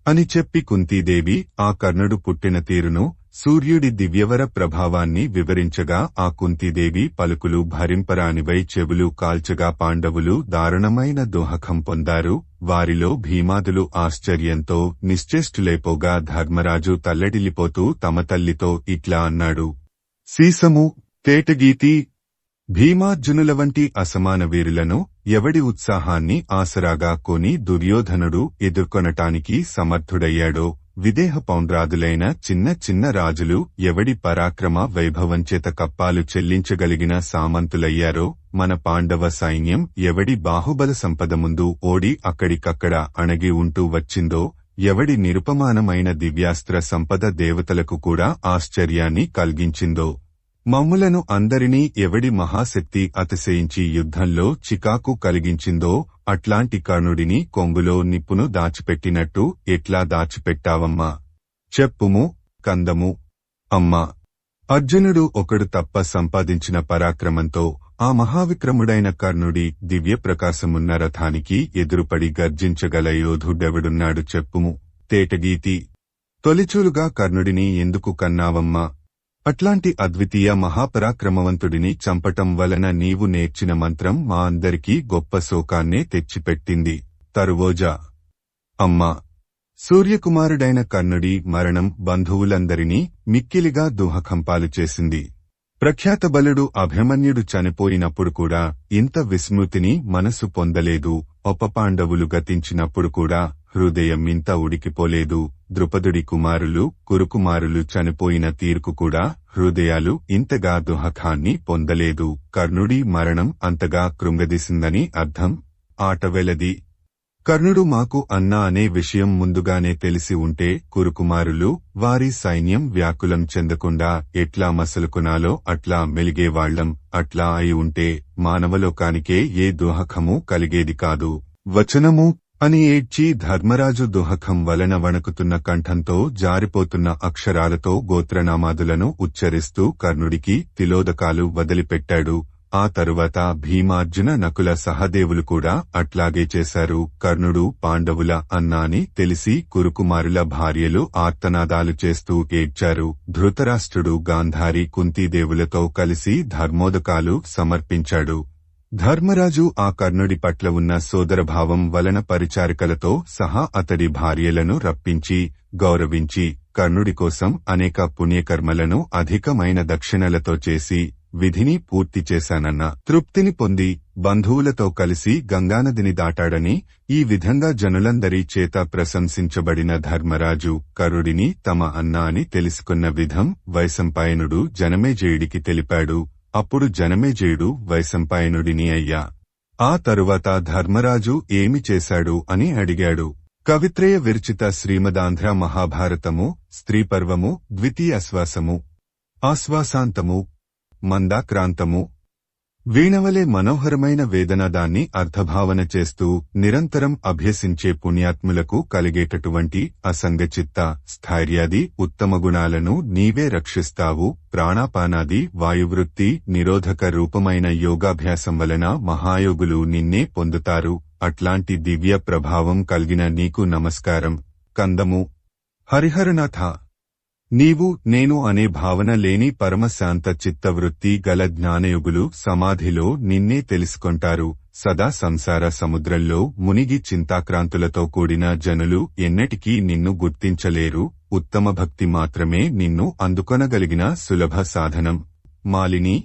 అని చెప్పి కుంతీదేవి ఆ కర్ణుడు పుట్టిన తీరును సూర్యుడి దివ్యవర ప్రభావాన్ని వివరించగా ఆ కుంతీదేవి పలుకులు భరింపరానివై చెవులు కాల్చగా పాండవులు దారుణమైన దుఃఖం పొందారు. వారిలో భీమాదులు ఆశ్చర్యంతో నిశ్చేష్టులైపోగా ధర్మరాజు తల్లడిల్లిపోతూ తమ తల్లితో ఇట్లా అన్నాడు. సీసము తేటగీతి భీమార్జునుల వంటి అసమాన వీరులను ఎవడి ఉత్సాహాన్ని ఆసరాగా కొని దుర్యోధనుడు ఎదుర్కొనటానికి సమర్థుడయ్యాడో విదేహ పౌండ్రాదులైన చిన్న చిన్న రాజులు ఎవడి పరాక్రమ వైభవంచేత కప్పాలు చెల్లించగలిగిన సామంతులయ్యారో మన పాండవ సైన్యం ఎవడి బాహుబల సంపద ముందు ఓడి అక్కడికక్కడ అణగి ఉంటూ వచ్చిందో ఎవడి నిరుపమానమైన దివ్యాస్త్ర సంపద దేవతలకు కూడా ఆశ్చర్యాన్ని కలిగించిందో మమ్ములను అందరినీ ఎవడి మహాశక్తి అతిశయించి యుద్ధంలో చికాకు కలిగించిందో అట్లాంటి కర్ణుడిని కొంగులో నిప్పును దాచిపెట్టినట్టు ఎట్లా దాచిపెట్టావమ్మా? చెప్పుము కందము. అమ్మా, అర్జునుడు ఒకడు తప్ప సంపాదించిన పరాక్రమంతో ఆ మహావిక్రముడైన కర్ణుడి దివ్యప్రకాశమున్న రథానికి ఎదురుపడి గర్జించగల యోధుడెవడున్నాడు చెప్పుము. తేటగీతి తొలిచూలుగా కర్ణుడిని ఎందుకు కన్నావమ్మా? అట్లాంటి అద్వితీయ మహాపరాక్రమవంతుడిని చంపటం వలన నీవు నేర్చిన మంత్రం మా అందరికీ గొప్ప శోకాన్నే తెచ్చిపెట్టింది. తరువోజా అమ్మా, సూర్యకుమారుడైన కర్ణుడి మరణం బంధువులందరినీ మిక్కిలిగా దుఃఖంపాలు చేసింది. ప్రఖ్యాతబలుడు అభిమన్యుడు చనిపోయినప్పుడు కూడా ఇంత విస్మృతిని మనసు పొందలేదు. ఉపపాండవులు గతించినప్పుడు కూడా హృదయం ఇంత ఉడికిపోలేదు. ద్రుపదుడి కుమారులు కురుకుమారులు చనిపోయిన తీరుకు కూడా హృదయాలు ఇంతగా దుఃఖాన్ని పొందలేదు. కర్ణుడి మరణం అంతగా కృంగదీసిందని అర్థం. ఆటవెలది. కర్ణుడు మాకు అన్నా అనే విషయం ముందుగానే తెలిసి ఉంటే కురుకుమారులు వారి సైన్యం వ్యాకులం చెందకుండా ఎట్లా మసలుకునాలో అట్లా మెలిగేవాళ్లం. అట్లా అయి ఉంటే మానవలోకానికే ఏ దుఃఖము కలిగేది కాదు. వచనము అని ఏడ్చి ధర్మరాజు దుఃఖం వలన వణకుతున్న కంఠంతో జారిపోతున్న అక్షరాలతో గోత్రనామాదులను ఉచ్చరిస్తూ కర్ణుడికి తిలోదకాలు వదిలిపెట్టాడు. ఆ తరువాత భీమార్జున నకుల సహదేవులు కూడా అట్లాగే చేశారు. కర్ణుడు పాండవుల అన్నా అని తెలిసి కురుకుమారుల భార్యలు ఆర్తనాదాలు చేస్తూ ఏడ్చారు. ధృతరాష్ట్రుడు గాంధారి కుంతీదేవులతో కలిసి ధర్మోదకాలు సమర్పించాడు. ధర్మరాజు ఆ కర్ణుడి పట్ల ఉన్న సోదరభావం వలన పరిచారికలతో సహా అతడి భార్యలను రప్పించి గౌరవించి కర్ణుడి కోసం అనేక పుణ్యకర్మలను అధికమైన దక్షిణలతో చేసి విధిని పూర్తి చేశానన్న తృప్తిని పొంది బంధువులతో కలిసి గంగానదిని దాటాడని ఈ విధంగా జనులందరి చేత ప్రశంసించబడిన ధర్మరాజు కర్ణుడిని తమ అన్న అని తెలుసుకున్న విధం వైశంపాయనుడు జనమేజయుడికి తెలిపాడు. అప్పుడు జనమేజయుడు వైశంపాయనుడిని అయ్యా, ఆ తరువాత ధర్మరాజు ఏమి చేశాడు అని అడిగాడు. కవిత్రయ విరచిత శ్రీమదాంధ్ర మహాభారతము స్త్రీపర్వము ద్వితీయాశ్వాసము ఆశ్వాసాంతము మందాక్రాంతము వీణవలే మనోహరమైన వేదనాదాన్ని అర్థభావన చేస్తూ నిరంతరం అభ్యసించే పుణ్యాత్ములకు కలిగేటటువంటి అసంగచిత్త స్థైర్యాది ఉత్తమ గుణాలను నీవే రక్షిస్తావు. ప్రాణాపానాది వాయువృత్తి నిరోధక రూపమైన యోగాభ్యాసం వలన మహాయోగులు నిన్నే పొందుతారు. అట్లాంటి దివ్య ప్రభావం కలిగిన నీకు నమస్కారం. కందము హరిహరనాథ, నీవు నేను అనే భావన లేని పరమశాంత చిత్తవృత్తి గల జ్ఞానయుగులు సమాధిలో నిన్నే తెలుసుకొంటారు. సదా సంసార సముద్రంలో మునిగి చింతాక్రాంతులతో కూడిన జనులు ఎన్నటికీ నిన్ను గుర్తించలేరు. ఉత్తమ భక్తి మాత్రమే నిన్ను అందుకొనగలిగిన సులభ సాధనం. మాలిని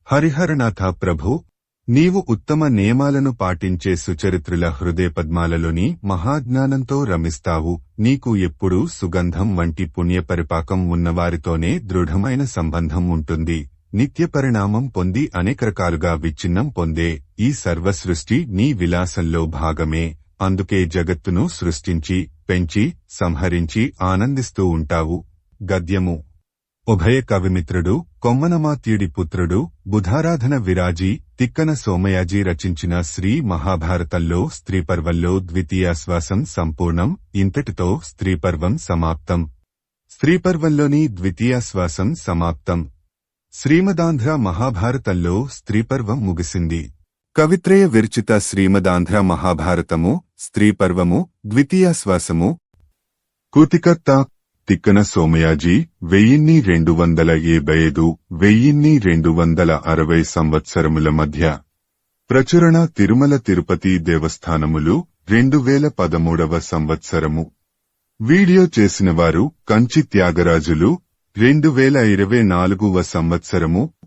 హరిహరనాథ ప్రభు, నీవు ఉత్తమ నియమాలను పాటించే సుచరిత్రుల హృదయపద్మాలలోని మహాజ్ఞానంతో రమిస్తావు. నీకు ఎప్పుడూ సుగంధం వంటి పుణ్యపరిపాకం ఉన్నవారితోనే దృఢమైన సంబంధం ఉంటుంది. నిత్యపరిణామం పొంది అనేక రకాలుగా విచ్ఛిన్నం పొందే ఈ సర్వసృష్టి నీ విలాసంలో భాగమే. అందుకే జగత్తును సృష్టించి పెంచి సంహరించి ఆనందిస్తూ ఉంటావు. గద్యము ఉభయ కవిమిత్రుడు కొమ్మనమాత్యుడి పుత్రుడు బుధారాధన విరాజి తిక్కన సోమయాజీ రచించిన శ్రీ మహాభారతంలో స్త్రీపర్వంలో ద్వితీయాశ్వాసం సంపూర్ణం. ఇంతటితో స్త్రీపర్వం సమాప్తం. స్త్రీపర్వంలోని ద్వితీయాశ్వాసం సమాప్తం. శ్రీమదాంధ్ర మహాభారతంలో స్త్రీపర్వం ముగిసింది. కవిత్రయ విరచిత శ్రీమదాంధ్ర మహాభారతము స్త్రీపర్వము ద్వితీయాశ్వాసము. కృతికర్త తిక్కన సోమయాజీ 1275–1260 సంవత్సరముల మధ్య ప్రచురణ తిరుమల తిరుపతి దేవస్థానములు 2013వ సంవత్సరము. వీడియో చేసినవారు కంచి త్యాగరాజులు 2024వ సంవత్సరము